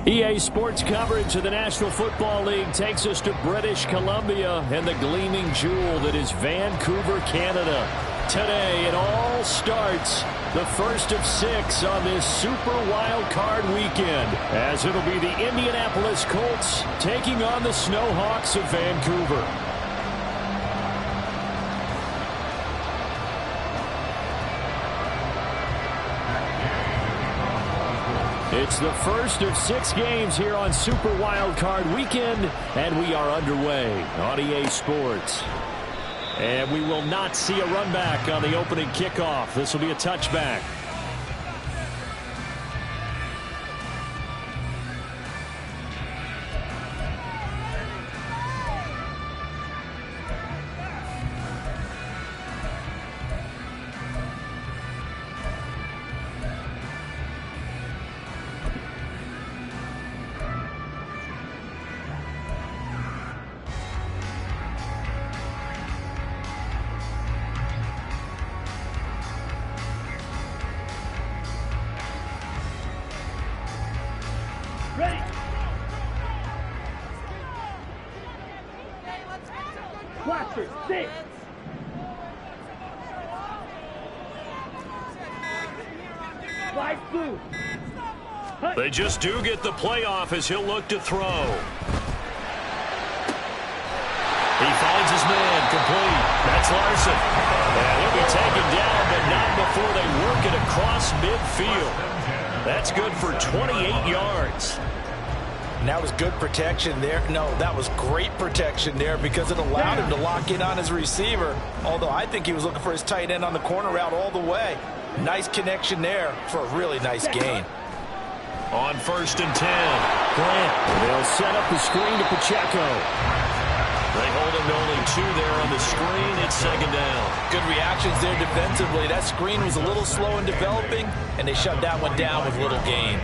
EA Sports coverage of the National Football League takes us to British Columbia and the gleaming jewel that is Vancouver, Canada. Today it all starts, the first of 6 on this Super Wild Card weekend, as it'll be the Indianapolis Colts taking on the Snowhawks of Vancouver. It's the first of 6 games here on Super Wild Card weekend, and we are underway on EA Sports. And we will not see a run back on the opening kickoff. This will be a touchback. They just do get the playoff as he'll look to throw. He finds his man complete. That's Larson. And he'll be taken down, but not before they work it across midfield. That's good for 28 yards. And that was good protection there. No, that was great protection there because it allowed him to lock in on his receiver. Although I think he was looking for his tight end on the corner route all the way. Nice connection there for a really nice gain. On 1st and 10, Grant. They'll set up the screen to Pacheco. They hold him to only 2 there on the screen. It's 2nd down. Good reactions there defensively. That screen was a little slow in developing, and they shut that one down with little gain.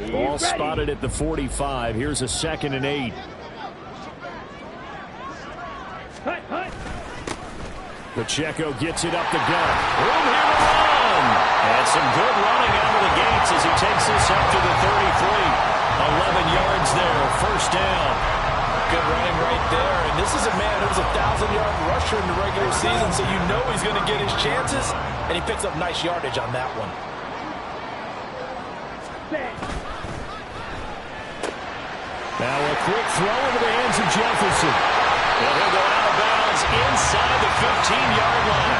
Ball spotted at the 45. Here's a 2nd and 8. Pacheco gets it up the gut. Room here to run. And some good running out of the gates as he takes this up to the 33. 11 yards there. 1st down. Good running right there. And this is a man who was a 1,000-yard rusher in the regular season, so you know he's going to get his chances. And he picks up nice yardage on that one. Now a quick throw into the hands of Jefferson. And he'll go out of bounds inside the 15-yard line.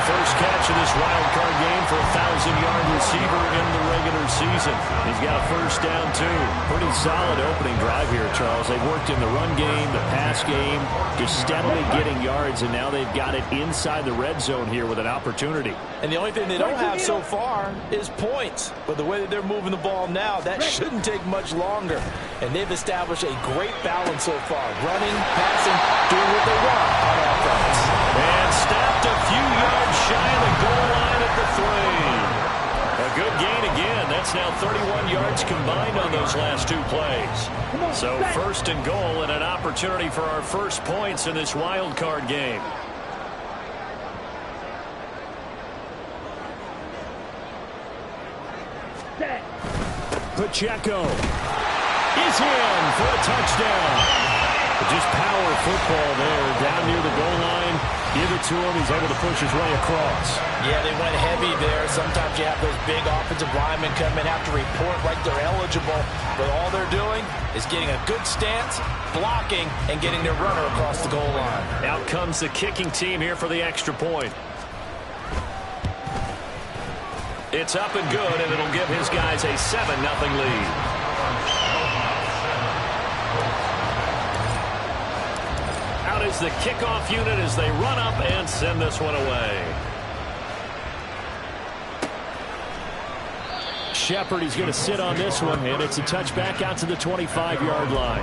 First catch of this wild card game for a 1,000-yard receiver in the regular season. He's got a 1st down, too. Pretty solid opening drive here, Charles. They've worked in the run game, the pass game, just steadily getting yards, and now they've got it inside the red zone here with an opportunity. And the only thing they don't have so far is points. But the way that they're moving the ball now, that shouldn't take much longer. And they've established a great balance so far. Running, passing, doing what they want on offense. And stopped a few yards shy of the goal line at the 3. A good gain again. That's now 31 yards combined on those last 2 plays. So 1st and goal and an opportunity for our first points in this wild card game. Pacheco is in for a touchdown. Just power football there down near the goal line. Give it to him. He's able to push his way across. Yeah, they went heavy there. Sometimes you have those big offensive linemen come in, have to report like they're eligible. But all they're doing is getting a good stance, blocking, and getting their runner across the goal line. Out comes the kicking team here for the extra point. It's up and good, and it'll give his guys a 7-0 lead. Out is the kickoff unit as they run up and send this one away. Shepard, he's going to sit on this one, and it's a touchback out to the 25-yard line.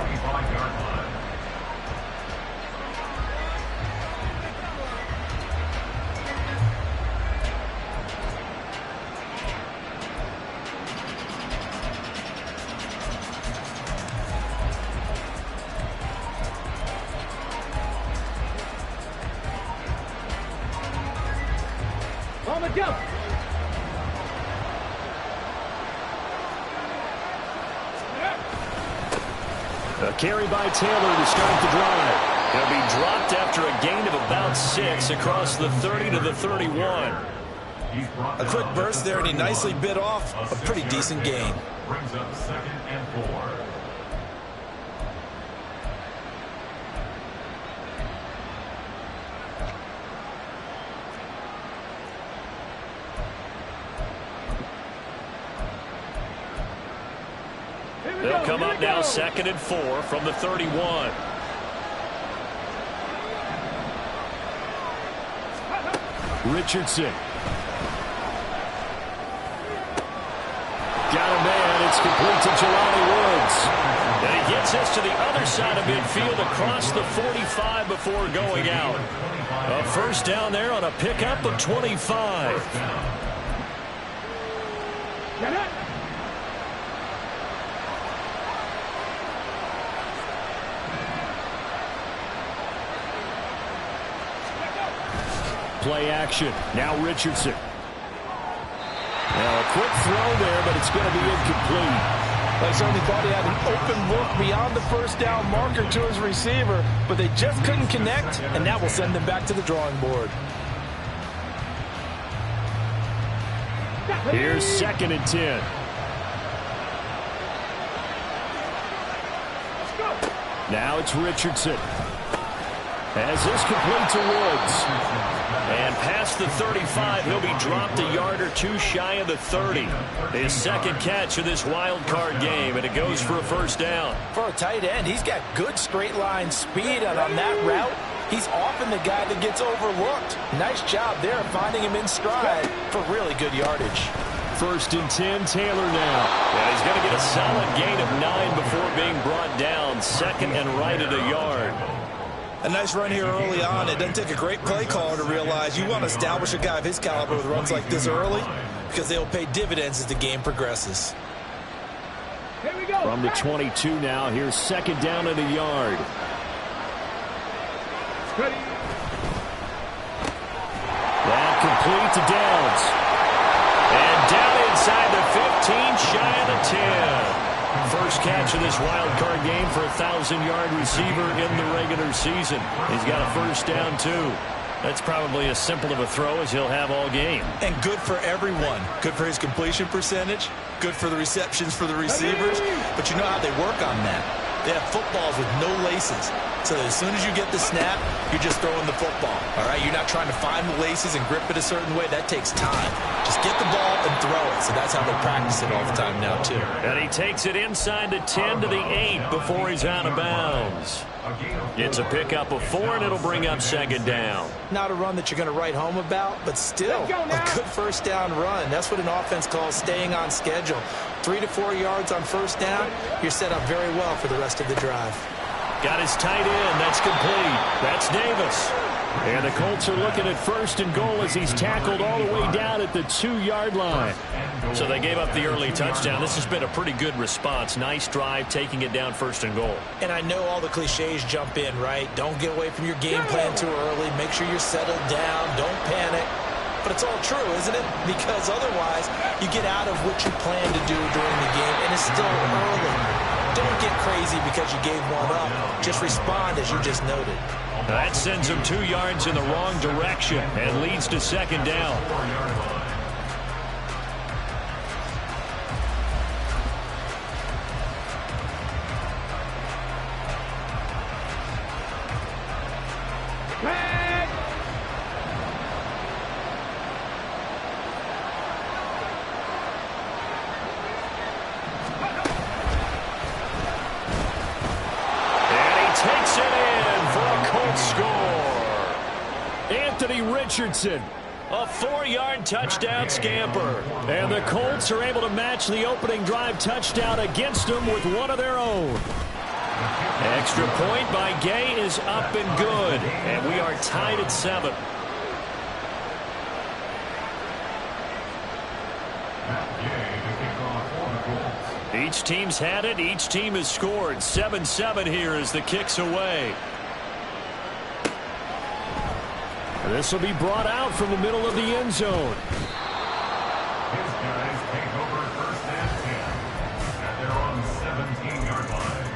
A carry by Taylor to start the drive. He'll be dropped after a gain of about 6 across the 30 to the 31. A quick burst there, and he nicely bit off a pretty decent gain. Brings up 2nd and 4. They'll come up now 2nd and 4 from the 31. Richardson. Got a man. It's complete to Jelani Woods. And he gets this to the other side of midfield across the 45 before going out. A first down there on a pickup of 25. Play action. Now Richardson. Now a quick throw there, but it's going to be incomplete. I certainly thought he had an open look beyond the first down marker to his receiver, but they just couldn't connect, and that will send them back to the drawing board. Here's 2nd and 10. Now it's Richardson. As this complete to Woods. And past the 35, he'll be dropped a yard or two shy of the 30. His second catch of this wild card game, and it goes for a first down. For a tight end, he's got good straight line speed, and on that route, he's often the guy that gets overlooked. Nice job there finding him in stride for really good yardage. 1st and 10, Taylor now. And he's going to get a solid gain of 9 before being brought down. 2nd and right at a yard. A nice run here early on. It doesn't take a great play caller to realize you want to establish a guy of his caliber with runs like this early because they'll pay dividends as the game progresses. Here we go. From the 22 now, here's 2nd down at a yard. Ready. That complete to Downs. And down inside the 15, shy of the 10. First catch of this wild card game for a 1,000-yard receiver in the regular season. He's got a first down, too. That's probably as simple of a throw as he'll have all game. And good for everyone. Good for his completion percentage. Good for the receptions for the receivers. But you know how they work on that. They have footballs with no laces. So that as soon as you get the snap, you're just throwing the football. All right, you're not trying to find the laces and grip it a certain way. That takes time. Just get the ball and throw it. So that's how they practice it all the time now, too. And he takes it inside the 10 to the 8 before he's out of bounds. It's a pickup of 4, and it'll bring up 2nd down. Not a run that you're going to write home about, but still a good first down run. That's what an offense calls staying on schedule. 3 to 4 yards on first down, you're set up very well for the rest of the drive. Got his tight end. That's complete. That's Davis. And the Colts are looking at 1st and goal as he's tackled all the way down at the 2-yard line. So they gave up the early touchdown. This has been a pretty good response. Nice drive, taking it down 1st and goal. And I know all the cliches jump in, right? Don't get away from your game plan too early. Make sure you're settled down. Don't panic. But it's all true, isn't it? Because otherwise, you get out of what you plan to do during the game, and it's still early. Don't get crazy because you gave one up. Just respond as you just noted. That sends him 2 yards in the wrong direction and leads to 2nd down. Richardson, a 4-yard touchdown scamper. And the Colts are able to match the opening drive touchdown against them with one of their own. Extra point by Gay is up and good. And we are tied at 7. Each team's had it. Each team has scored. 7-7 here as the kick's away. This will be brought out from the middle of the end zone. His guys take over 1st and 10 at their own 17-yard line.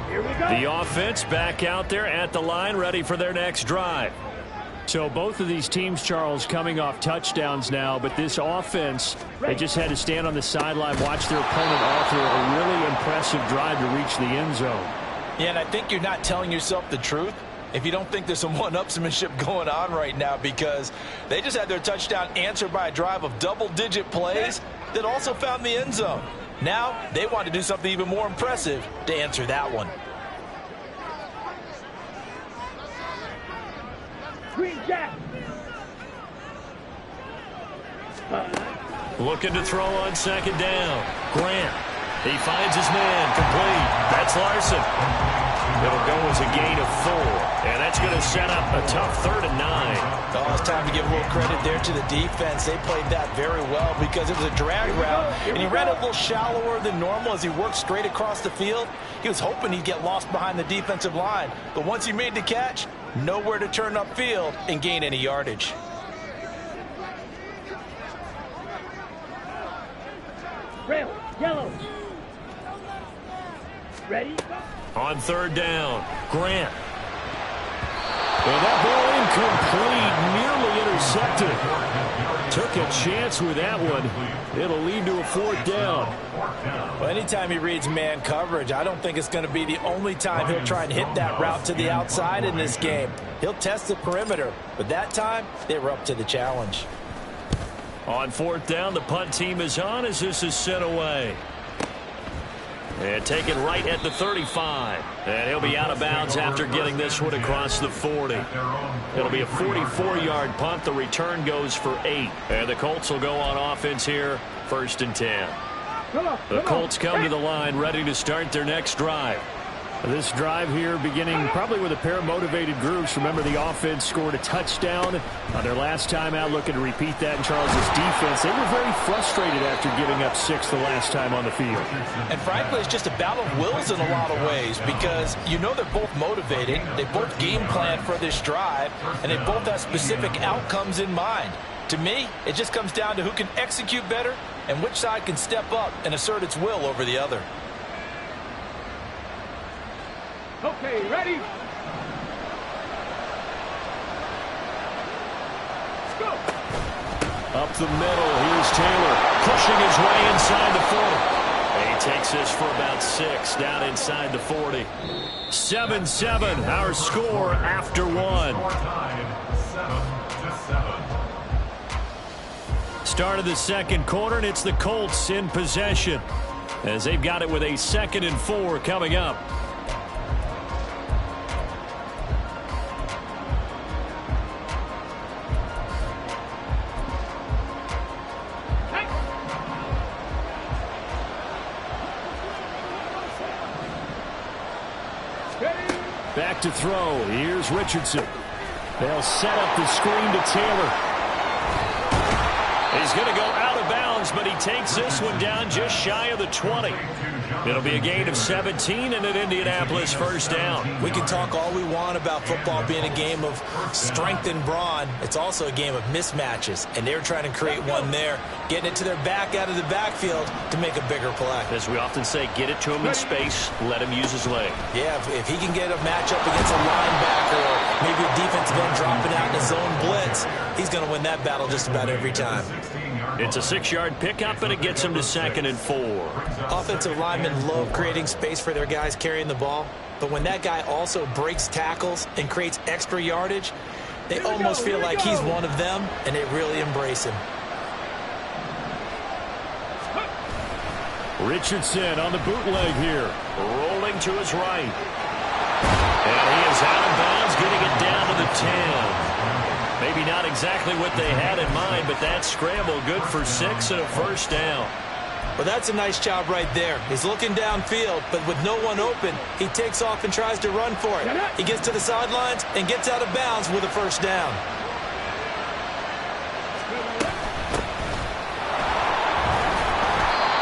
Here we go. The offense back out there at the line, ready for their next drive. So both of these teams, Charles, coming off touchdowns now, but this offense, they just had to stand on the sideline, watch their opponent author a really impressive drive to reach the end zone. Yeah, and I think you're not telling yourself the truth if you don't think there's some one-upsmanship going on right now, because they just had their touchdown answered by a drive of double-digit plays that also found the end zone. Now they want to do something even more impressive to answer that one. Green Jack. Looking to throw on 2nd down. Grant. He finds his man. Complete. That's Larson. It'll go as a gain of 4. And that's going to set up a tough 3rd and 9. Oh, it's time to give a little credit there to the defense. They played that very well because it was a drag route, and he ran a little shallower than normal as he worked straight across the field. He was hoping he'd get lost behind the defensive line, but once he made the catch, nowhere to turn upfield and gain any yardage. Rail. Yellow. Ready? On 3rd down, Grant. And that ball incomplete, nearly intercepted. Took a chance with that one. It'll lead to a 4th down. Well, anytime he reads man coverage, I don't think it's going to be the only time he'll try and hit that route to the outside in this game. He'll test the perimeter, but that time they were up to the challenge. On 4th down, the punt team is on as this is sent away. And taken right at the 35. And he'll be out of bounds after getting this one across the 40. It'll be a 44-yard punt. The return goes for 8. And the Colts will go on offense here, 1st and 10. The Colts come to the line, ready to start their next drive. This drive here beginning probably with a pair of motivated groups. Remember, the offense scored a touchdown on their last time out, looking to repeat that in Charles's defense. They were very frustrated after giving up 6 the last time on the field. And frankly, it's just a battle of wills in a lot of ways, because you know they're both motivated, they both game plan for this drive, and they both have specific outcomes in mind. To me, it just comes down to who can execute better and which side can step up and assert its will over the other. Okay, ready? Let's go. Up the middle, here's Taylor pushing his way inside the 40. He takes this for about 6 down inside the 40. 7-7, our score after 1. Start of the 2nd quarter, and it's the Colts in possession as they've got it with a 2nd and 4 coming up. Back to throw. Here's Richardson. They'll set up the screen to Taylor. He's going to go out of bounds, but he takes this one down just shy of the 20. It'll be a gain of 17 and an Indianapolis 1st down. We can talk all we want about football being a game of strength and brawn. It's also a game of mismatches, and they're trying to create one there, getting it to their back out of the backfield to make a bigger play. As we often say, get it to him in space, let him use his leg. Yeah, if he can get a matchup against a linebacker or maybe a defensive end dropping out in a zone blitz, he's going to win that battle just about every time. It's a 6-yard pickup, and it gets him to 2nd and 4. Offensive linemen love creating space for their guys carrying the ball, but when that guy also breaks tackles and creates extra yardage, they almost feel like he's one of them, and they really embrace him. Richardson on the bootleg here, rolling to his right. And he is out of bounds, getting it down to the 10. Maybe not exactly what they had in mind, but that scramble good for 6 and a 1st down. Well, that's a nice job right there. He's looking downfield, but with no one open, he takes off and tries to run for it. He gets to the sidelines and gets out of bounds with a 1st down.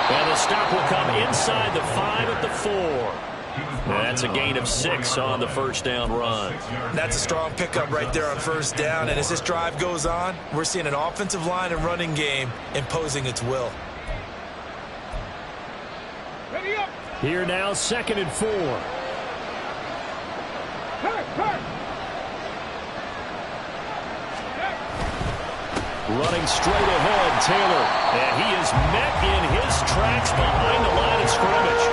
And the stop will come inside the 5 at the 4. That's a gain of 6 on the first down run. That's a strong pickup right there on first down. And as this drive goes on, we're seeing an offensive line and running game imposing its will. Ready up. Here now, 2nd and 4. Hurt. Running straight ahead, Taylor. And he is met in his tracks behind the line of scrimmage.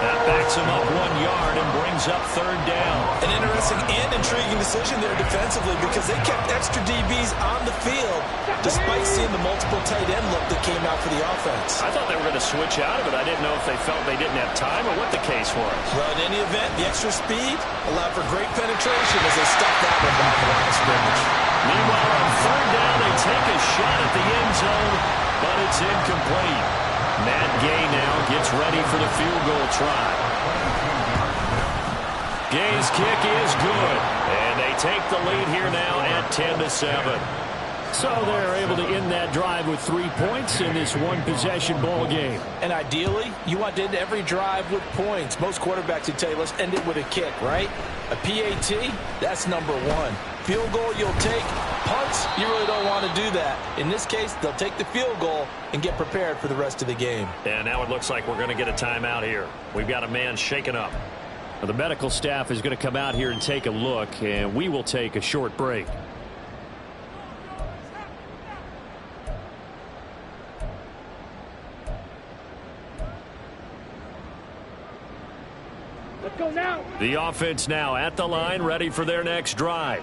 That backs him up 1 yard and brings up 3rd down. An interesting and intriguing decision there defensively because they kept extra DBs on the field despite seeing the multiple tight end look that came out for the offense. I thought they were going to switch out of it. I didn't know if they felt they didn't have time or what the case was. Well, in any event, the extra speed allowed for great penetration as they stuffed that one back in the line of scrimmage. Meanwhile, on 3rd down, they take a shot at the end zone, but it's incomplete. Matt Gay now gets ready for the field goal try. Gay's kick is good, and they take the lead here now at 10-7. So they're able to end that drive with 3 points in this one-possession ball game. And ideally, you want to end every drive with points. Most quarterbacks would tell you, let's end it with a kick, right? A PAT, that's number 1. Field goal you'll take. Punts, you really don't want to do that. In this case, they'll take the field goal and get prepared for the rest of the game. And now it looks like we're going to get a timeout here. We've got a man shaken up. Now, the medical staff is going to come out here and take a look, and we will take a short break. Let's go now. The offense now at the line, ready for their next drive.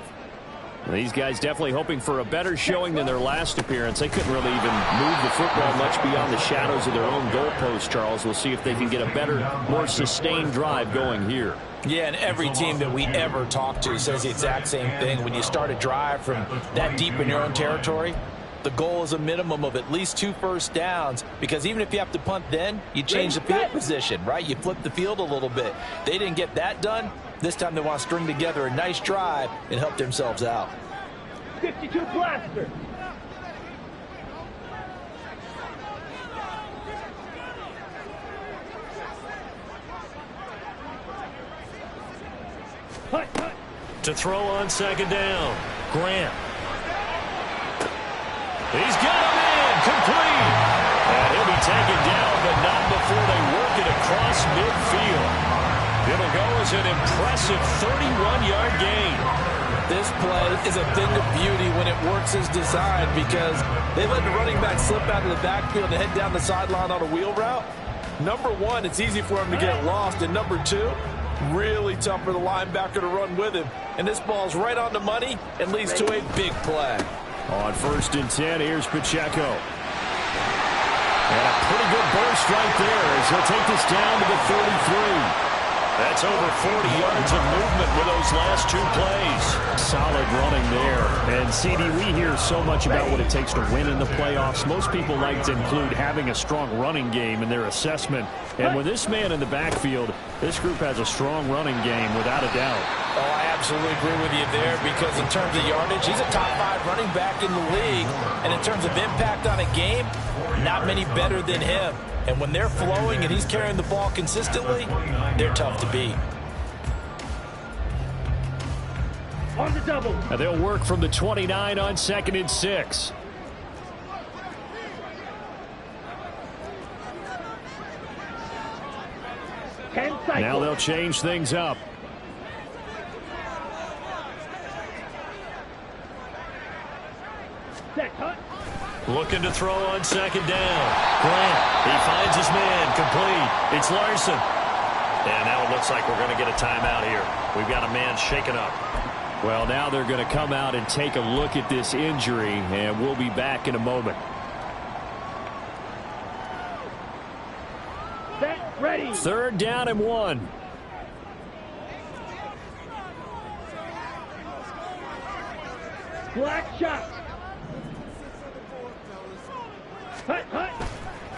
These guys definitely hoping for a better showing than their last appearance. They couldn't really even move the football much beyond the shadows of their own goalpost, Charles. We'll see if they can get a better, more sustained drive going here. Yeah, and every team that we ever talk to says the exact same thing. When you start a drive from that deep in your own territory, the goal is a minimum of at least 2 first downs, because even if you have to punt then, you change the field position, right? You flip the field a little bit. They didn't get that done. This time they want to string together a nice drive and help themselves out. 52 blaster. Hut. To throw on 2nd down, Grant. He's got him in, complete. And he'll be taken down, but not before they work it across midfield. It'll go as an impressive 31-yard gain. This play is a thing of beauty when it works as designed, because they let the running back slip out of the backfield and head down the sideline on a wheel route. Number 1, it's easy for him to get lost. And number 2, really tough for the linebacker to run with him. And this ball's right on the money and leads to a big play. On 1st and 10, here's Pacheco. And a pretty good burst right there as he'll take this down to the 33. That's over 40 yards of movement with those last 2 plays. Solid running there. And, CD, we hear so much about what it takes to win in the playoffs. Most people like to include having a strong running game in their assessment. And with this man in the backfield, this group has a strong running game without a doubt. Oh, I absolutely agree with you there, because in terms of yardage, he's a top 5 running back in the league. And in terms of impact on a game, not many better than him. And when they're flowing and he's carrying the ball consistently, they're tough to beat. On the double. Now they'll work from the 29 on 2nd and 6. Now they'll change things up. Set, Hut. Looking to throw on 2nd down. Grant, he finds his man, complete. It's Larson. And now it looks like we're going to get a timeout here. We've got a man shaken up. Well, now they're going to come out and take a look at this injury, and we'll be back in a moment. Set, ready. 3rd down and 1. Black shot. Hut.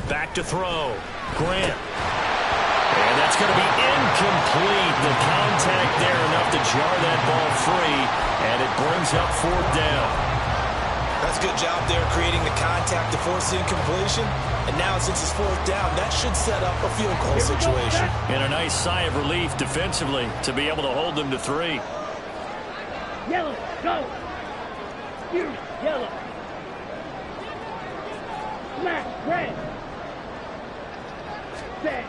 Back to throw. Grant. And that's going to be incomplete. The contact there enough to jar that ball free, and it brings up 4th down. Does a good job there creating the contact to force the incompletion. And now since it's fourth down, that should set up a field goal situation. And a nice sigh of relief defensively to be able to hold them to 3. Yellow, go. Here, yellow. Smash, red. Set.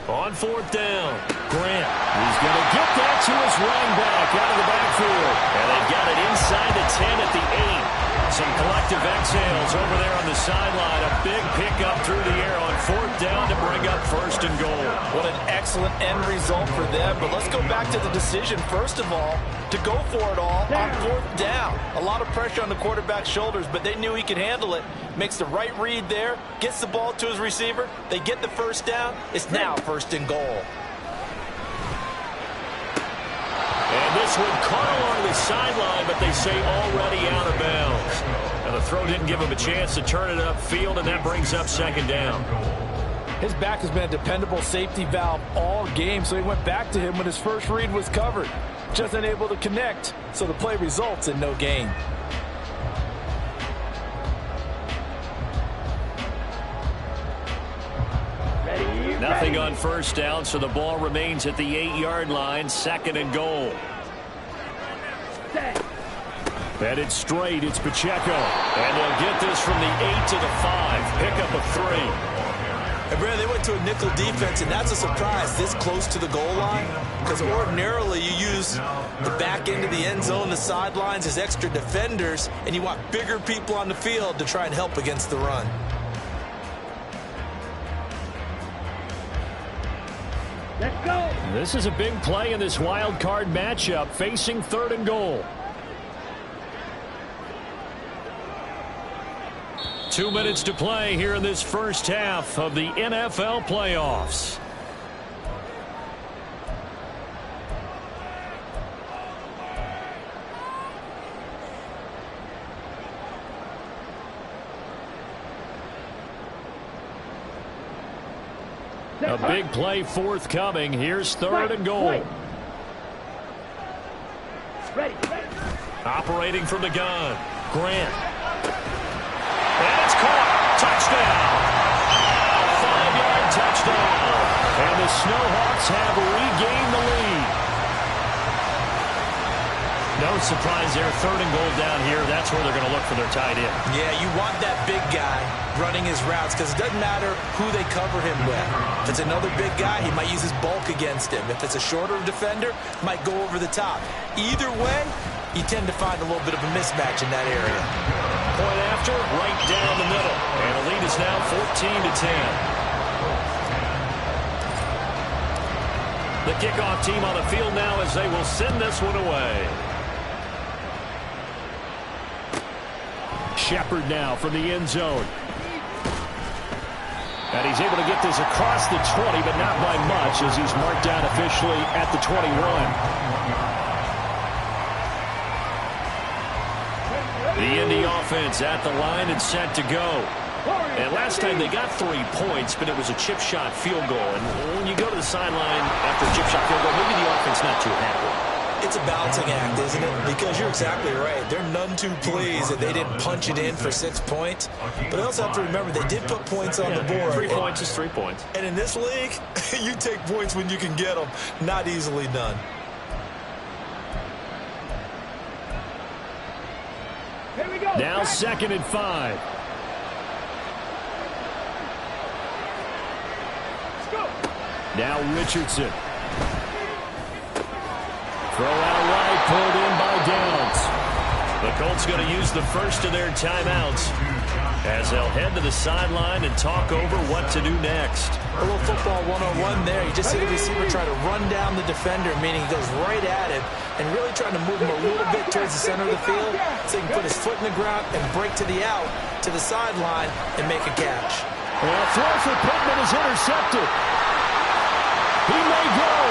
On fourth down, Grant. He's going to get that to his running back out of the backfield. And they've got it inside the 10 at the 8. Some collective exhales over there on the sideline. A big pickup through the air on fourth down to bring up first and goal. What an excellent end result for them. But let's go back to the decision, first of all, to go for it all on fourth down. A lot of pressure on the quarterback's shoulders, but they knew he could handle it. Makes the right read there, gets the ball to his receiver. They get the first down. It's now first and goal. And this one caught along the sideline, but they say already out of bounds. And the throw didn't give him a chance to turn it upfield, and that brings up second down. His back has been a dependable safety valve all game, so he went back to him when his first read was covered. Just unable to connect, so the play results in no gain. Nothing on first down, so the ball remains at the 8-yard line, second and goal. Headed straight, it's Pacheco. And they'll get this from the 8 to the 5. Pickup of 3. And Brad, they went to a nickel defense, and that's a surprise this close to the goal line. Because ordinarily you use the back end of the end zone, the sidelines as extra defenders, and you want bigger people on the field to try and help against the run. Let's go. This is a big play in this wild card matchup, facing third and goal. 2 minutes to play here in this first half of the NFL playoffs. A big play forthcoming. Here's third and goal. Ready. Operating from the gun. Grant. And it's caught. Touchdown. 5-yard touchdown. And the Snowhawks have regained the lead. No surprise there. Third and goal down here. That's where they're going to look for their tight end. Yeah, you want that big guy running his routes because it doesn't matter who they cover him with. If it's another big guy, he might use his bulk against him. If it's a shorter defender, might go over the top. Either way, you tend to find a little bit of a mismatch in that area. Point after, right down the middle. And the lead is now 14-10. The kickoff team on the field now as they will send this one away. Shepard now from the end zone. And he's able to get this across the 20, but not by much as he's marked out officially at the 21. The Indy offense at the line and set to go. And last time they got 3 points, but it was a chip shot field goal. And when you go to the sideline after a chip shot field goal, maybe the offense not too happy. It's a balancing act, isn't it? Because you're exactly right. They're none too pleased that they didn't punch it in for 6 points. But I also have to remember they did put points on the board. 3 points is 3 points. And in this league, you take points when you can get them. Not easily done. Here we go. Now 2nd and 5. Let's go. Now Richardson. Throw out right, pulled in by Downs. The Colts going to use the first of their timeouts as they'll head to the sideline and talk over what to do next. A little football 101 there. You just see the receiver try to run down the defender, meaning he goes right at him and really trying to move him a little bit towards the center of the field so he can put his foot in the ground and break to the out, to the sideline, and make a catch. Well, throw for Pittman is intercepted. He may go.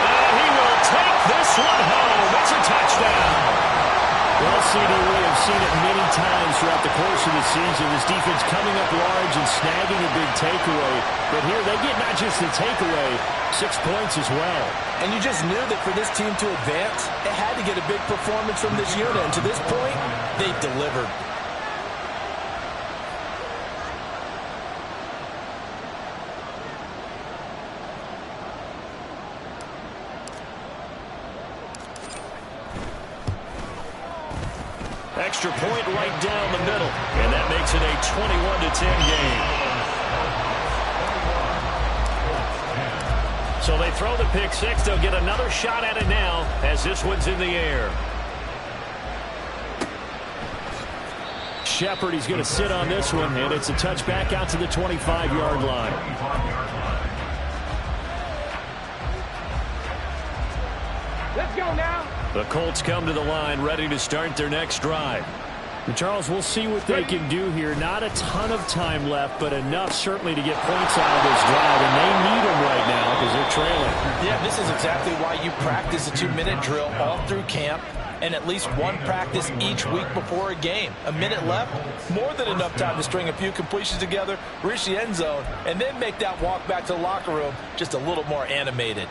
And he will take this one home. It's a touchdown. Well, C.D. Williams have seen it many times throughout the course of the season. This defense coming up large and snagging a big takeaway. But here they get not just the takeaway, 6 points as well. And you just knew that for this team to advance, it had to get a big performance from this unit. And to this point, they've delivered. Extra point right down the middle. And that makes it a 21-10 game. So they throw the pick six. They'll get another shot at it now as this one's in the air. Shepard, he's going to sit on this one, and it's a touchback out to the 25-yard line. Let's go now. The Colts come to the line ready to start their next drive. And Charles, we'll see what they can do here. Not a ton of time left, but enough certainly to get points out of this drive, and they need them right now because they're trailing. Yeah, this is exactly why you practice a 2-minute drill all through camp and at least one practice each week before a game. A minute left, more than enough time to string a few completions together, reach the end zone, and then make that walk back to the locker room just a little more animated.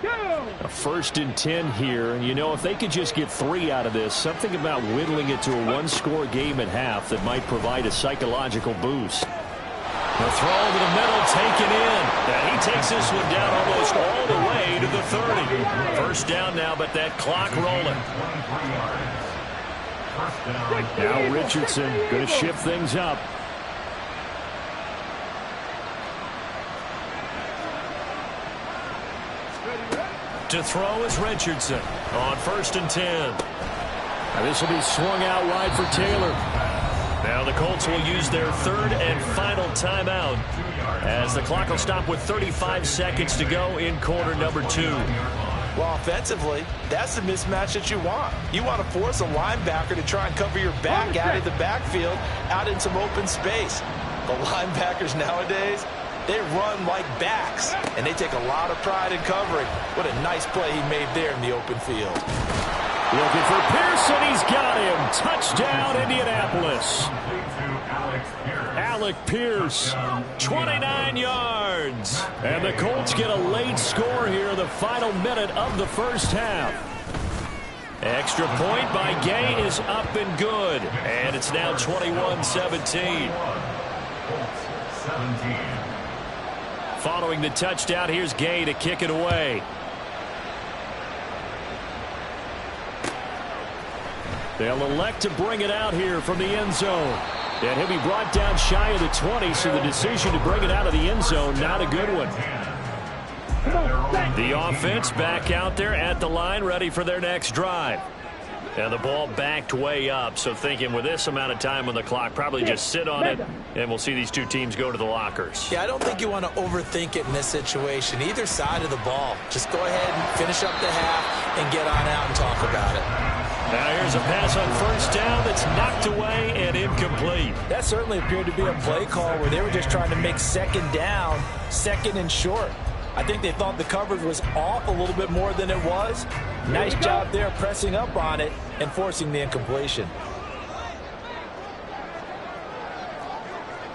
A 1st and 10 here, and you know, if they could just get 3 out of this, something about whittling it to a one-score game at half that might provide a psychological boost. The throw over the middle, taken in. And he takes this one down almost all the way to the 30. First down now, but that clock rolling. Now Richardson going to shift things up. To throw is Richardson on 1st and 10. Now this will be swung out wide for Taylor. Now the Colts will use their 3rd and final timeout as the clock will stop with 35 seconds to go in quarter number 2. Well, offensively, that's the mismatch that you want. You want to force a linebacker to try and cover your back out of the backfield, out in some open space. The linebackers nowadays, they run like backs, and they take a lot of pride in covering. What a nice play he made there in the open field. Looking for Pearson. He's got him. Touchdown, Indianapolis. Alec Pierce, 29 yards. And the Colts get a late score here in the final minute of the first half. Extra point by Gay is up and good. And it's now 21-17. Following the touchdown, here's Gay to kick it away. They'll elect to bring it out here from the end zone. And he'll be brought down shy of the 20, so the decision to bring it out of the end zone, not a good one. The offense back out there at the line, ready for their next drive. And the ball backed way up, so thinking with this amount of time on the clock, probably just sit on it, and we'll see these two teams go to the lockers. Yeah, I don't think you want to overthink it in this situation. Either side of the ball. Just go ahead and finish up the half and get on out and talk about it. Now here's a pass on 1st down that's knocked away and incomplete. That certainly appeared to be a play call where they were just trying to make 2nd down, 2nd and short. I think they thought the coverage was off a little bit more than it was. Nice job there pressing up on it and forcing the incompletion.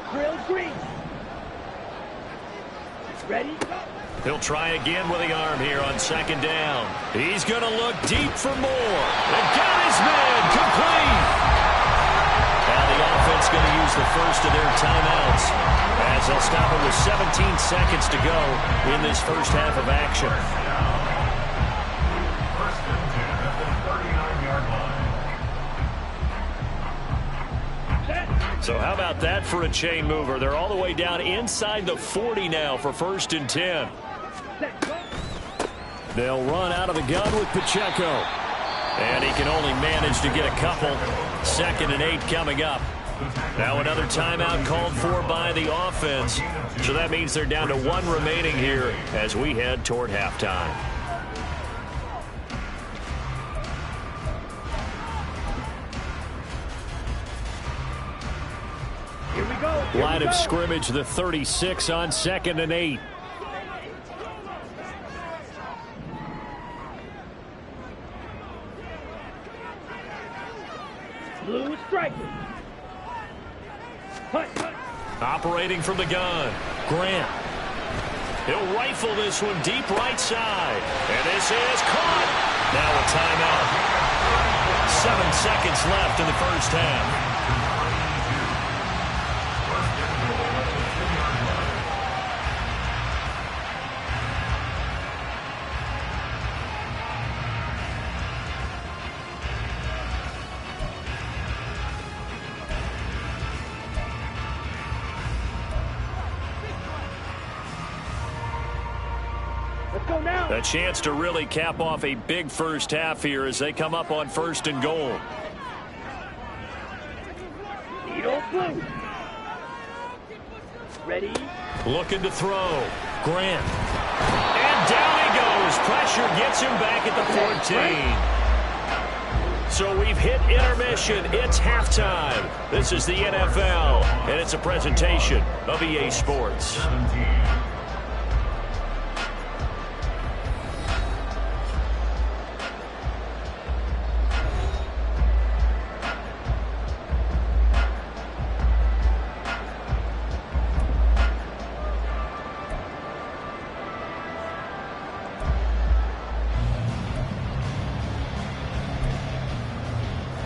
Grilled grease. Ready? He'll try again with the arm here on 2nd down. He's going to look deep for more. And got his man complete. Now the offense going to use the first of their timeouts as they'll stop it with 17 seconds to go in this first half of action. So how about that for a chain mover? They're all the way down inside the 40 now for 1st and 10. They'll run out of the gun with Pacheco. And he can only manage to get a couple. 2nd and 8 coming up. Now another timeout called for by the offense. So that means they're down to 1 remaining here as we head toward halftime. Here we go. Line of scrimmage, the 36 on 2nd and 8. Operating from the gun, Grant. He'll rifle this one deep right side. And this is caught. Now a timeout. 7 seconds left in the first half. A chance to really cap off a big first half here as they come up on 1st and goal. Ready? Looking to throw. Grant. And down he goes. Pressure gets him back at the 14. So we've hit intermission. It's halftime. This is the NFL, and it's a presentation of EA Sports. 17.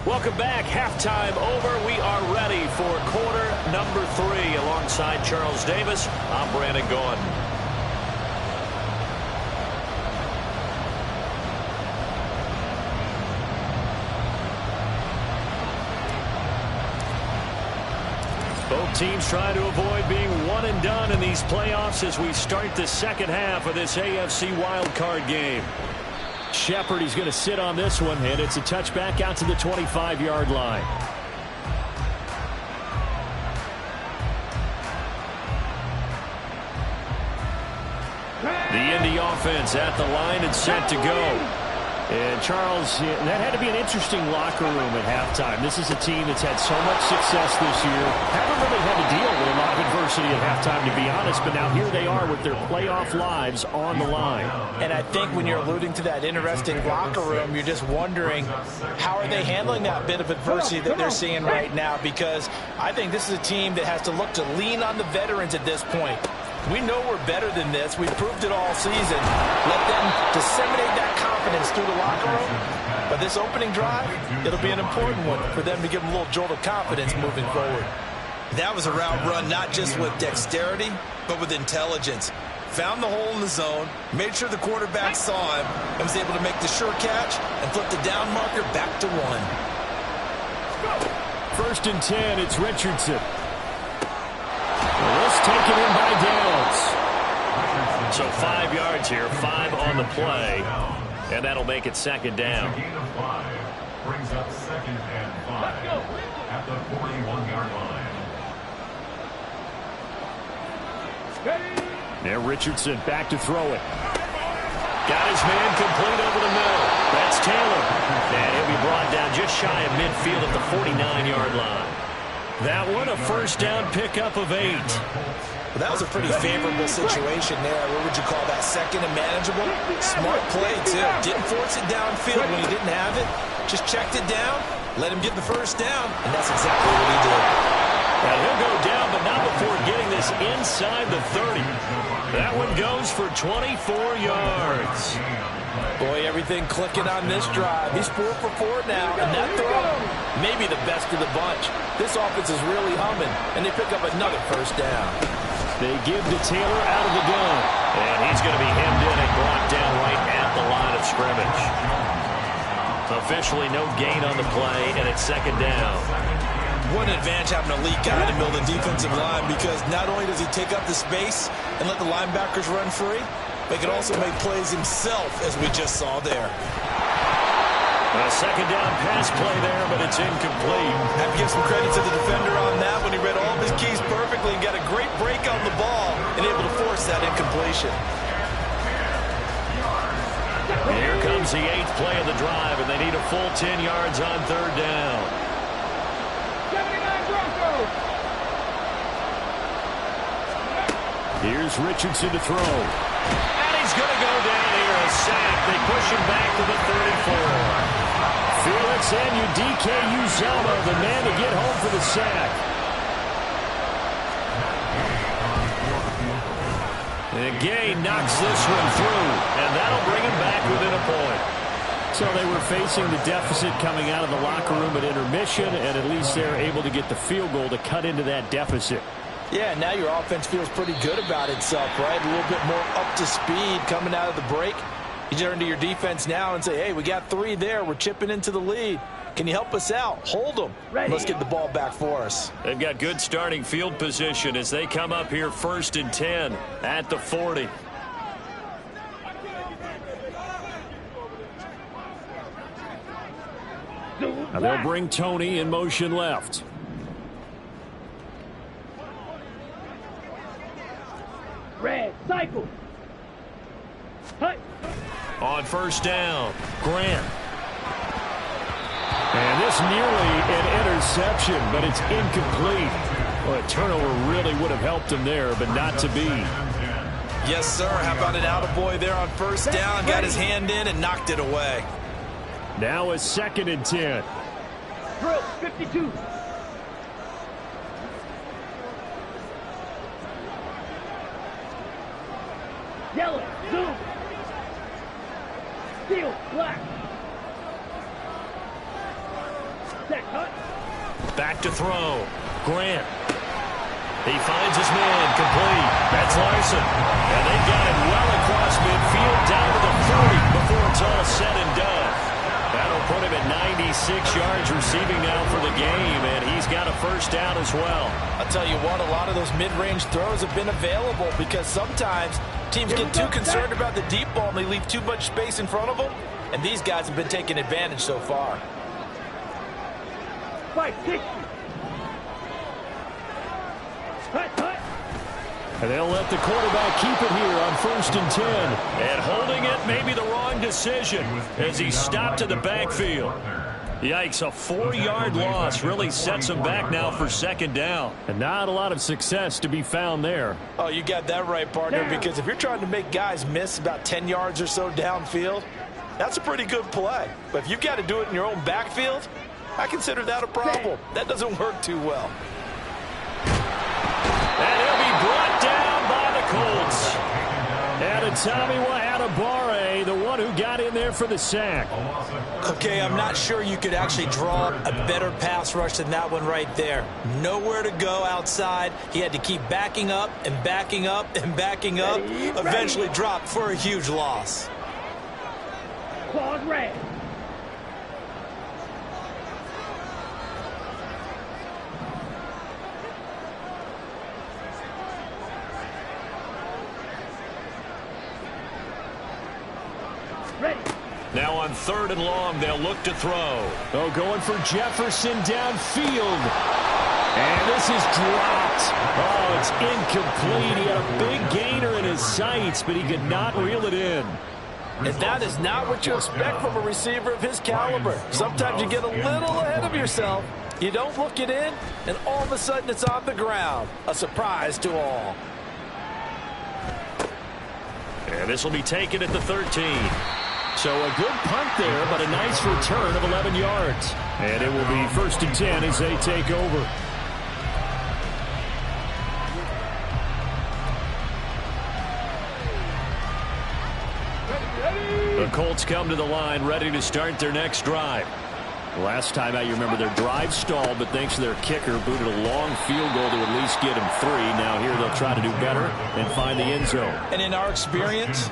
Welcome back. Halftime over. We are ready for quarter number 3. Alongside Charles Davis, I'm Brandon Gaudin. Both teams trying to avoid being one and done in these playoffs as we start the second half of this AFC wildcard game. Shepard, he's going to sit on this one, and it's a touchback out to the 25-yard line. The Indy offense at the line and set to go. And Charles, that had to be an interesting locker room at halftime. This is a team that's had so much success this year. Haven't really had to deal with a lot of adversity at halftime, to be honest, but now here they are with their playoff lives on the line. And I think when you're alluding to that interesting locker room, you're just wondering how are they handling that bit of adversity that they're seeing right now, because I think this is a team that has to look to lean on the veterans at this point. We know we're better than this. We've proved it all season. Let them disseminate that confidence through the locker room. But this opening drive, it'll be an important one for them to give them a little jolt of confidence moving forward. That was a route run not just with dexterity, but with intelligence. Found the hole in the zone, made sure the quarterback saw him, and was able to make the sure catch and flip the down marker back to 1. 1st and 10, it's Richardson. This taken in by Downs. So 5 yards here, 5 on the play, and that'll make it 2nd down. Gain of 5 brings up 2nd and 5 at the 41-yard line. Now Richardson back to throw it. Got his man complete over the middle. That's Taylor. And he'll be brought down just shy of midfield at the 49-yard line. That one, a 1st down pickup of 8. Well, that was a pretty favorable situation there. What would you call that? 2nd and manageable? Smart play, too. Didn't force it downfield when he didn't have it. Just checked it down, let him get the 1st down, and that's exactly what he did. Now he'll go down, but not before getting this inside the 30. That one goes for 24 yards. Boy, everything clicking on this drive. He's 4 for 4 now, and that throw, maybe the best of the bunch. This offense is really humming, and they pick up another 1st down. They give to Taylor out of the gun. And he's going to be hemmed in and brought down right at the line of scrimmage. Officially no gain on the play, and it's 2nd down. What an advantage having an elite guy to build a defensive line, because not only does he take up the space and let the linebackers run free, but he can also make plays himself, as we just saw there. A 2nd down pass play there, but it's incomplete. Have to give some credit to the defender on that when he read all of his keys perfectly and got a great break on the ball and able to force that incompletion. Here comes the 8th play of the drive, and they need a full 10 yards on 3rd down. Here's Richardson to throw. And he's going to go down here, a sack. They push him back to the 34. Felix and Udike Uzama, the man to get home for the sack. And Gay knocks this one through, and that'll bring him back within a point. So they were facing the deficit coming out of the locker room at intermission, and at least they're able to get the field goal to cut into that deficit. Yeah, now your offense feels pretty good about itself, right? A little bit more up to speed coming out of the break. You turn to your defense now and say, hey, we got 3 there. We're chipping into the lead. Can you help us out? Hold them. Let's get the ball back for us. They've got good starting field position as they come up here 1st and 10 at the 40. Now they'll bring Tony in motion left. Red, cycle. Hut. On 1st down, Grant. And this nearly an interception, but it's incomplete. Well, a turnover really would have helped him there, but not to be. Yes, sir. How about an attaboy there on 1st down? Got his hand in and knocked it away. Now a 2nd and 10. Drill, 52. Yellow, zoom. Steel, black. Set, hut. Back to throw. Grant. He finds his man, complete. That's Larson. And they've got it well across midfield down to the 30 before it's all said and done. That'll put him at 96 yards receiving now for the game, and he's got a 1st down as well. I'll tell you what, a lot of those mid-range throws have been available because sometimes teams get too concerned about the deep ball and they leave too much space in front of them, and these guys have been taking advantage so far. 560. Hut, hut. And they'll let the quarterback keep it here on 1st and 10. And holding it may be the wrong decision as he stopped in the backfield. Yikes, a 4-yard loss really sets him back now for 2nd down. And not a lot of success to be found there. Oh, you got that right, partner, because if you're trying to make guys miss about 10 yards or so downfield, that's a pretty good play. But if you've got to do it in your own backfield, I consider that a problem. That doesn't work too well. And he'll be brought down by the Colts. And it's Tommy Wahatabare, the one who got in there for the sack. Okay, I'm not sure you could actually draw a better pass rush than that one right there. Nowhere to go outside. He had to keep backing up and backing up and backing up. Eventually dropped for a huge loss. Claws red. Ready. Now on 3rd and long, they'll look to throw. Oh, going for Jefferson downfield. And this is dropped. Oh, it's incomplete. He had a big gainer in his sights, but he could not reel it in. And that is not what you expect from a receiver of his caliber. Sometimes you get a little ahead of yourself. You don't look it in, and all of a sudden it's on the ground. A surprise to all. And this will be taken at the 13. So a good punt there, but a nice return of 11 yards. And it will be 1st and 10 as they take over. The Colts come to the line ready to start their next drive. Last time out, you remember their drive stalled, but thanks to their kicker, booted a long field goal to at least get him 3. Now here they'll try to do better and find the end zone. And in our experience,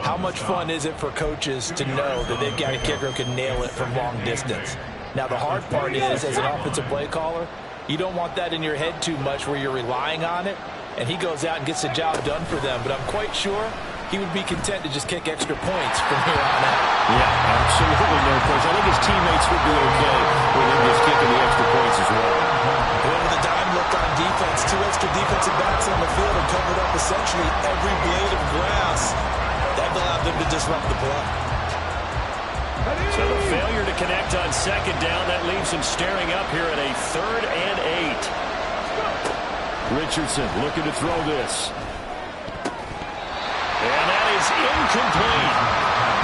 how much fun is it for coaches to know that they've got a kicker who can nail it from long distance? Now the hard part is, as an offensive play caller, you don't want that in your head too much where you're relying on it, and he goes out and gets the job done for them. But I'm quite sure he would be content to just kick extra points from here on out. Yeah, absolutely no question. I think his teammates would be okay with him just kicking the extra points as well. With a dime look on defense, 2 extra defensive backs on the field and covered up essentially every blade of grass. That allowed them to disrupt the play. So the failure to connect on 2nd down, that leaves him staring up here at a 3rd and 8. Richardson looking to throw this. And that is incomplete.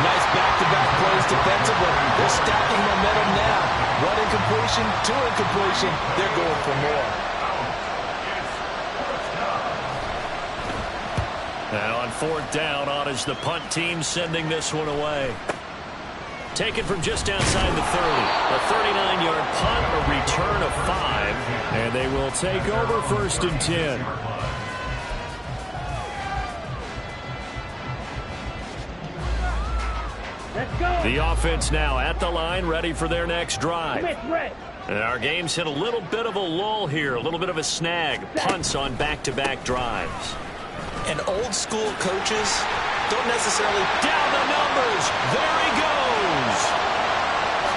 Nice back-to-back plays defensively. They're stacking momentum now. 1 incompletion, 2 incompletion. They're going for more. And on fourth down, on is the punt team sending this one away. Taken from just outside the 30. A 39-yard punt, a return of 5. And they will take over 1st and 10. Let's go. The offense now at the line, ready for their next drive. Commit, red. And our game's hit a little bit of a lull here, a little bit of a snag. Punts on back-to-back drives. And old school coaches don't necessarily... Down the numbers. There he goes.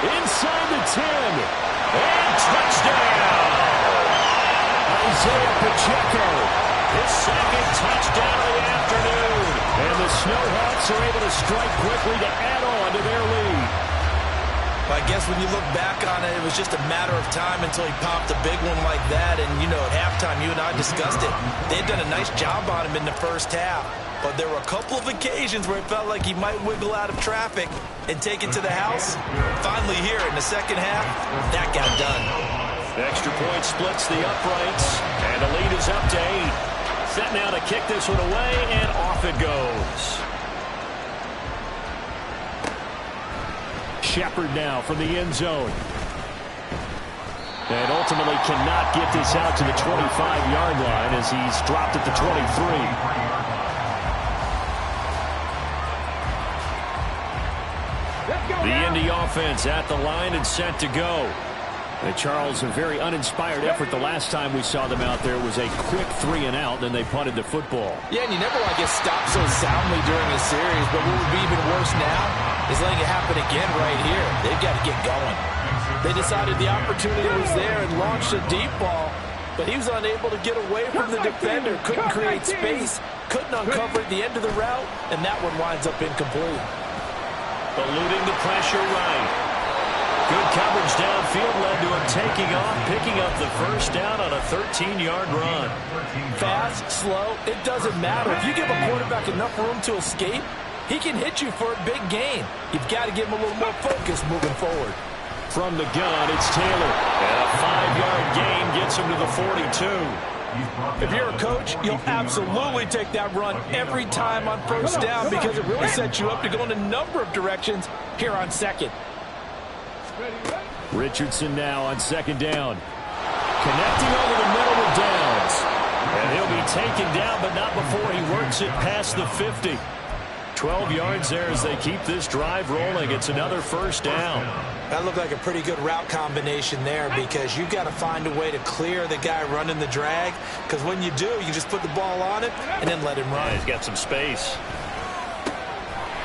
Inside the 10. And touchdown. Isaiah Pacheco. His second touchdown of the afternoon. And the Snowhawks are able to strike quickly to add on to their lead. I guess when you look back on it, it was just a matter of time until he popped a big one like that. And, you know, at halftime, you and I discussed it. They'd done a nice job on him in the first half. But there were a couple of occasions where it felt like he might wiggle out of traffic and take it to the house. Finally here in the second half, that got done. Extra point splits the uprights. And the lead is up to 8. Set now to kick this one away, and off it goes. Shepard now from the end zone. And ultimately cannot get this out to the 25-yard line as he's dropped at the 23. The Indy offense at the line and set to go. And Charles, a very uninspired effort the last time we saw them out there was a quick 3-and-out, then they punted the football. Yeah, and you never want to get stopped so soundly during a series, but what would be even worse now is letting it happen again right here. They've got to get going. They decided the opportunity was there and launched a deep ball, but he was unable to get away from the defender, couldn't create space, couldn't uncover at the end of the route, and that one winds up incomplete. Eluding the pressure right. Good coverage downfield led to him taking off, picking up the first down on a 13-yard run. Fast, slow, it doesn't matter. If you give a quarterback enough room to escape, he can hit you for a big gain. You've got to give him a little more focus moving forward. From the gun, it's Taylor. And a 5-yard gain gets him to the 42. If you're a coach, you'll absolutely take that run every time on first down because it really sets you up to go in a number of directions here on second. Richardson now on second down. Connecting over the middle with Downs. And he'll be taken down, but not before he works it past the 50. 12 yards there as they keep this drive rolling. It's another first down. That looked like a pretty good route combination there because you've got to find a way to clear the guy running the drag because when you do, you just put the ball on it and then let him run. Yeah, he's got some space.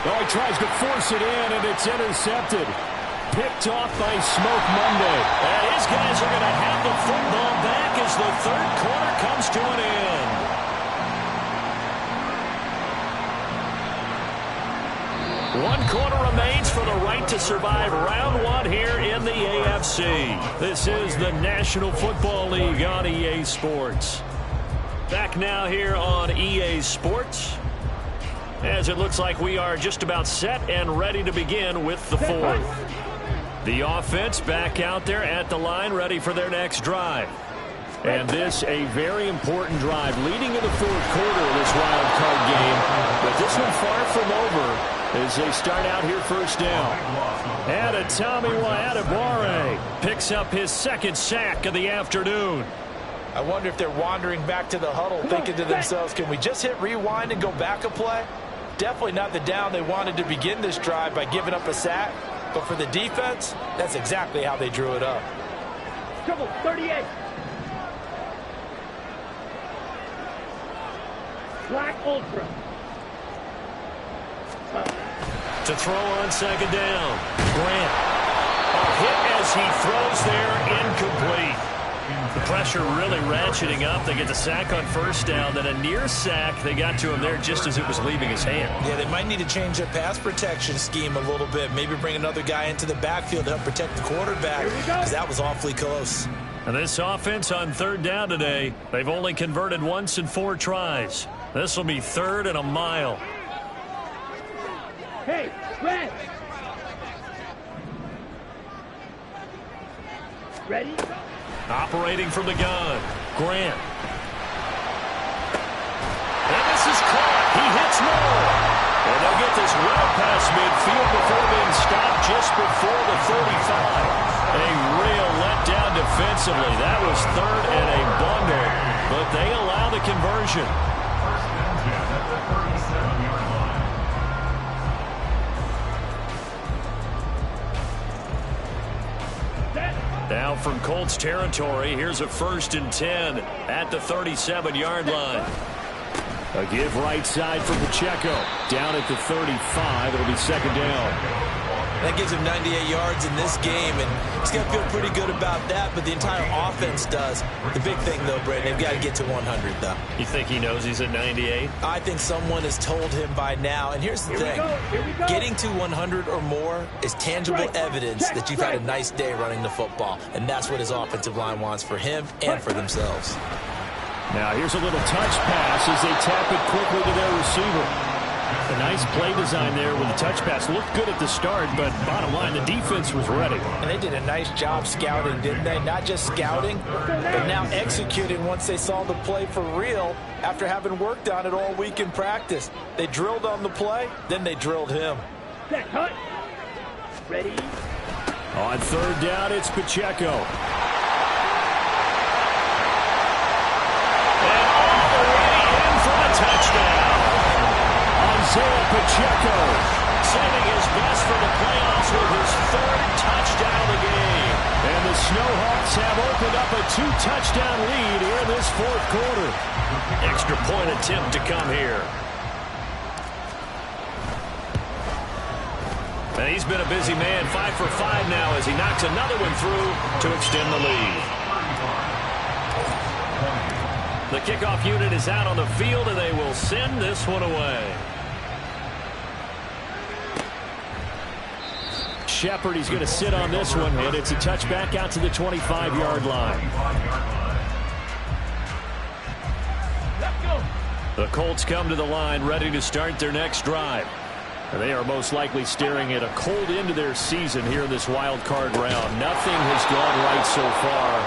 Oh, he tries to force it in, and it's intercepted. Picked off by Smoke Monday. And his guys are going to have the football back as the third quarter comes to an end. One quarter remains for the right to survive round one here in the AFC. This is the National Football League on EA Sports. Back now here on EA Sports, as it looks like we are just about set and ready to begin with the fourth. The offense back out there at the line, ready for their next drive. And this a very important drive leading in the fourth quarter of this wild card game. But this one far from over as they start out here first down. And Tommy Adebawore picks up his second sack of the afternoon. I wonder if they're wandering back to the huddle thinking to themselves, can we just hit rewind and go back a play? Definitely not the down they wanted to begin this drive by giving up a sack. But for the defense, that's exactly how they drew it up. Trouble, 38. Black Ultra. To throw on second down. Grant. A hit as he throws there, incomplete. The pressure really ratcheting up. They get the sack on first down, then a near sack. They got to him there just as it was leaving his hand. Yeah, they might need to change their pass protection scheme a little bit. Maybe bring another guy into the backfield to help protect the quarterback because that was awfully close. And this offense on third down today, they've only converted once in 4 tries. This will be 3rd and a mile. Hey, red. Ready? Operating from the gun, Grant. And this is caught. He just before the 35. A real letdown defensively. That was third and a bundle, but they allow the conversion. First and 10 at the 37-yard line. Now from Colts territory, here's a 1st and 10 at the 37-yard line. A give right side for Pacheco. Down at the 35. It'll be 2nd down. That gives him 98 yards in this game, and he's got to feel pretty good about that, but the entire offense does. The big thing, though, Brandon, they've got to get to 100, though. You think he knows he's at 98? I think someone has told him by now, and here's the thing. Getting to 100 or more is tangible evidence that you've had a nice day running the football, and that's what his offensive line wants for him and for themselves. Now here's a little touch pass as they tap it quickly to their receiver. A nice play design there with the touch pass. Looked good at the start, but bottom line, the defense was ready. And they did a nice job scouting, didn't they? Not just scouting, but now executing once they saw the play for real after having worked on it all week in practice. They drilled on the play, then they drilled him. Set, cut. Ready. On 3rd down, it's Pacheco. And all the way in for a touchdown. Isaiah Pacheco saving his best for the playoffs with his 3rd touchdown of the game. And the Snowhawks have opened up a 2-touchdown lead here in this 4th quarter. Extra point attempt to come here. And he's been a busy man, 5 for 5 now as he knocks another one through to extend the lead. The kickoff unit is out on the field, and they will send this one away. Shepard, he's going to sit on this one, and it's a touchback out to the 25-yard line. The Colts come to the line ready to start their next drive. They are most likely staring at a cold end to their season here in this wild card round. Nothing has gone right so far,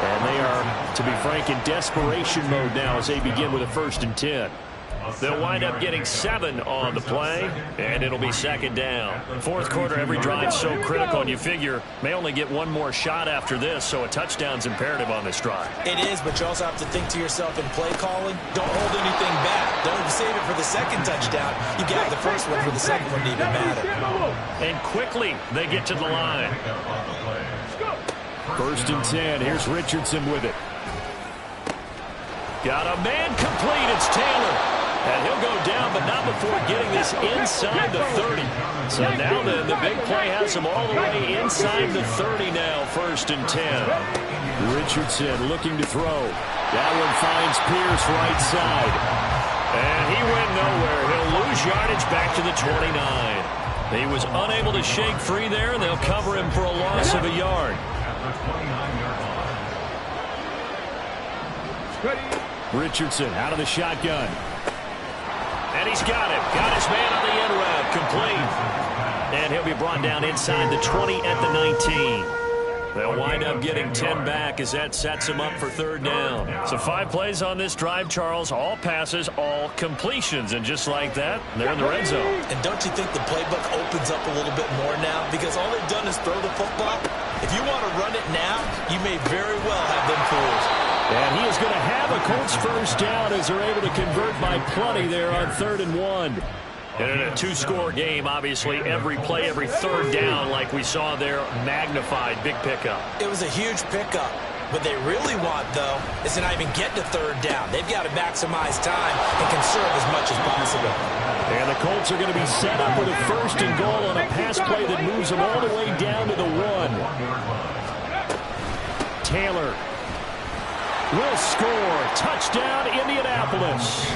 and they are, to be frank, in desperation mode now as they begin with a 1st and 10. They'll wind up getting 7 on the play, and it'll be 2nd down. 4th quarter, every drive so critical, and you figure may only get one more shot after this, so a touchdown's imperative on this drive. It is, but you also have to think to yourself in play calling, don't hold anything back. Don't save it for the 2nd touchdown. You got the first one for the 2nd one to even matter. And quickly, they get to the line. 1st and 10. Here's Richardson with it. Got a man complete. It's Taylor. And he'll go down, but not before getting this inside the 30. So now the big play has him all the way inside the 30 now, 1st and 10. Richardson looking to throw. That one finds Pierce right side. And he went nowhere. He'll lose yardage back to the 29. He was unable to shake free there, and they'll cover him for a loss of a yard. Richardson out of the shotgun. And he's got him. Got his man on the end route. Complete. And he'll be brought down inside the 20 at the 19. They'll wind up getting 10 back as that sets him up for 3rd down. So 5 plays on this drive, Charles. All passes, all completions. And just like that, they're in the red zone. And don't you think the playbook opens up a little bit more now? Because all they've done is throw the football. If you want to run it now, you may very well have them fooled. And he is going to have a Colts 1st down as they're able to convert by plenty there on 3rd and 1. And in a 2-score game, obviously, every play, every 3rd down, like we saw there, magnified. Big pickup. It was a huge pickup. What they really want, though, is to not even get to 3rd down. They've got to maximize time and conserve as much as possible. And the Colts are going to be set up with a 1st and goal on a pass play that moves them all the way down to the 1. Taylor will score. Touchdown, Indianapolis.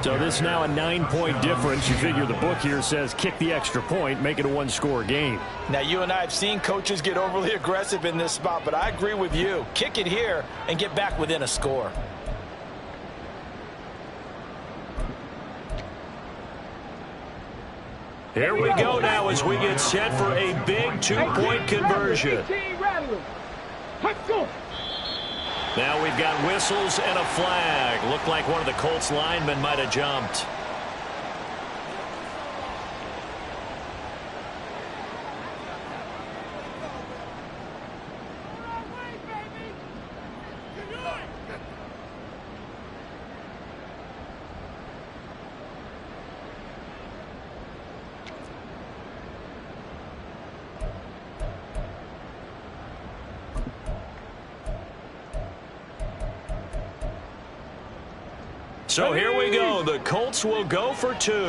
So this now a 9-point difference. You figure the book here says kick the extra point, make it a 1-score game. Now, you and I have seen coaches get overly aggressive in this spot, but I agree with you. Kick it here and get back within a score. Here we go now as we get set for a big 2-point conversion. Now we've got whistles and a flag. Looked like one of the Colts linemen might have jumped. So here we go. The Colts will go for 2. The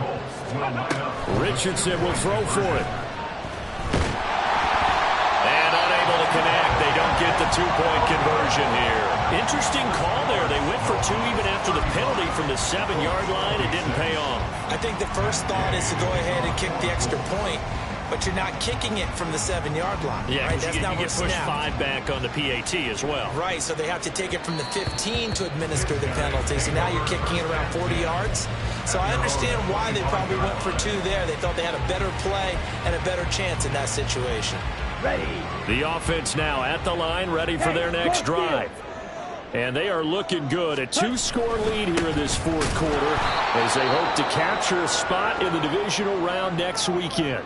Colts will line up. Richardson will throw for it. And unable to connect. They don't get the 2-point conversion here. Interesting call there. They went for 2 even after the penalty from the 7-yard line. It didn't pay off. I think the first thought is to go ahead and kick the extra point, but you're not kicking it from the 7-yard line. Yeah, right? That's you not get what's pushed snapped. 5 back on the PAT as well. Right, so they have to take it from the 15 to administer the penalty. So now you're kicking it around 40 yards. So I understand why they probably went for 2 there. They thought they had a better play and a better chance in that situation. Ready. The offense now at the line, ready for their next drive. And they are looking good. A 2-score lead here in this 4th quarter as they hope to capture a spot in the divisional round next weekend.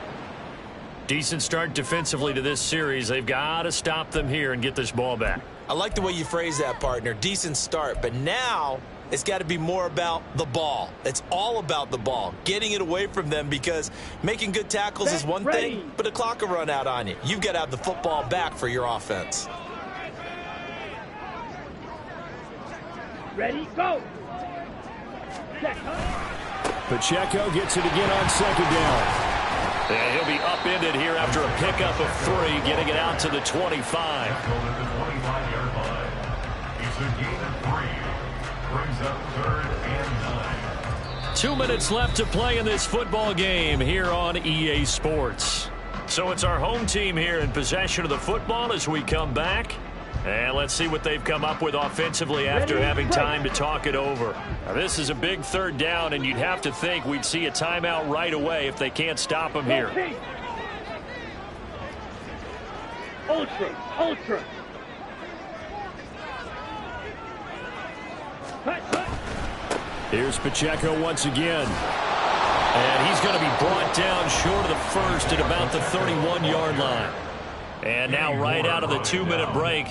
Decent start defensively to this series. They've got to stop them here and get this ball back. I like the way you phrase that, partner. Decent start, but now it's got to be more about the ball. It's all about the ball, getting it away from them, because making good tackles is one thing, but the clock will run out on you. You've got to have the football back for your offense. Ready, go. Pacheco gets it again on 2nd down. And he'll be upended here after a pickup of 3, getting it out to the 25. Tackled at the 25-yard line. It's a gain of 3. Brings up 3rd and 9. 2 minutes left to play in this football game here on EA Sports. So it's our home team here in possession of the football as we come back. And let's see what they've come up with offensively after having time to talk it over. Now, this is a big 3rd down, and you'd have to think we'd see a timeout right away if they can't stop them here. Ultra, ultra. Here's Pacheco once again. And he's going to be brought down short of the 1st at about the 31-yard line. And now right out of the 2-minute break,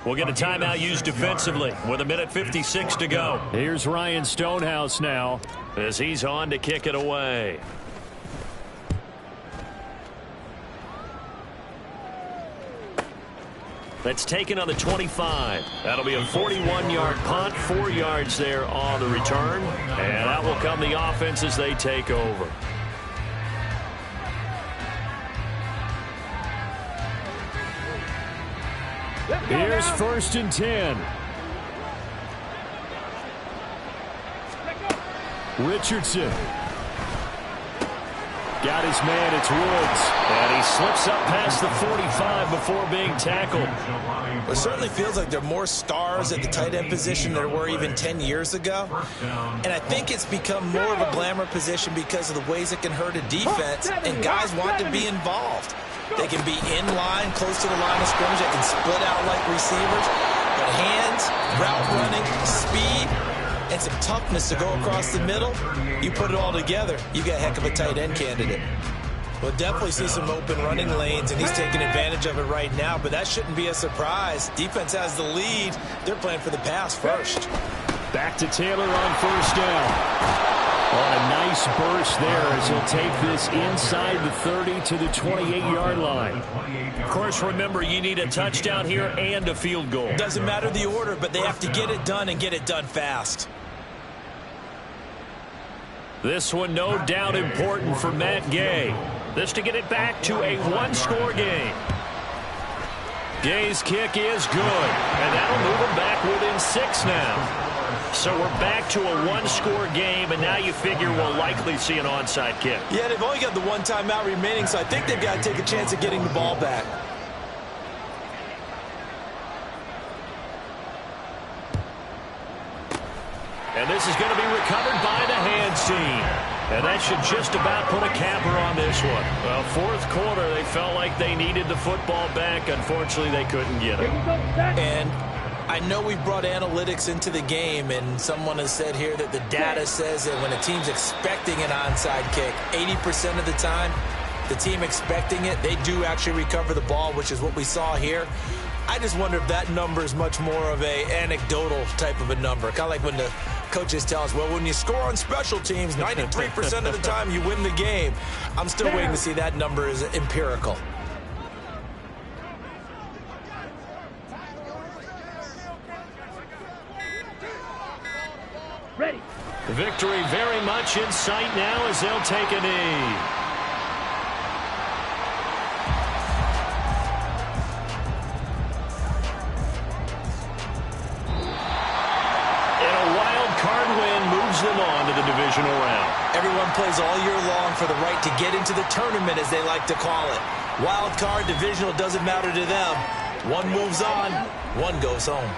we'll get a timeout used defensively with 1:56 to go. Here's Ryan Stonehouse now as he's on to kick it away. That's taken on the 25. That'll be a 41-yard punt, 4 yards there on the return. And that will come the offense as they take over. Here's 1st and 10. Richardson. Got his man, it's Woods. And he slips up past the 45 before being tackled. Well, it certainly feels like there are more stars at the tight end position than there were even 10 years ago. And I think it's become more of a glamour position because of the ways it can hurt a defense, and guys want to be involved. They can be in line, close to the line of scrimmage. They can split out like receivers. But hands, route running, speed, and some toughness to go across the middle, you put it all together, you got a heck of a tight end candidate. We'll definitely see some open running lanes, and he's taking advantage of it right now, but that shouldn't be a surprise. Defense has the lead. They're playing for the pass first. Back to Taylor on 1st down. On a nice burst there as he'll take this inside the 30 to the 28-yard line. Of course, remember, you need a touchdown here and a field goal. Doesn't matter the order, but they have to get it done and get it done fast. This one no doubt important for Matt Gay. This to get it back to a 1-score game. Gay's kick is good, and that'll move him back within 6 now. So we're back to a 1-score game, and now you figure we'll likely see an onside kick. Yeah, they've only got the 1 timeout remaining, so I think they've got to take a chance of getting the ball back. And this is going to be recovered by the hands team. And that should just about put a capper on this one. Well, 4th quarter, they felt like they needed the football back. Unfortunately, they couldn't get it. And I know we've brought analytics into the game, and someone has said here that the data says that when a team's expecting an onside kick, 80% of the time, the team expecting it, they do actually recover the ball, which is what we saw here. I just wonder if that number is much more of a anecdotal type of a number. Kind of like when the coaches tell us, well, when you score on special teams, 93% of the time you win the game. I'm still waiting to see that number is empirical. Victory very much in sight now as they'll take a knee. Them on to the divisional round. Everyone plays all year long for the right to get into the tournament, as they like to call it. Wild card, divisional, doesn't matter to them. One moves on, one goes home.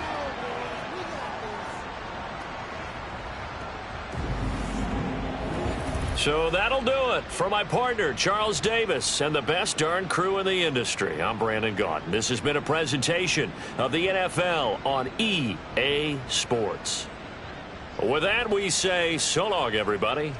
So that'll do it for my partner, Charles Davis, and the best darn crew in the industry. I'm Brandon Gaudin. This has been a presentation of the NFL on EA Sports. With that, we say so long, everybody.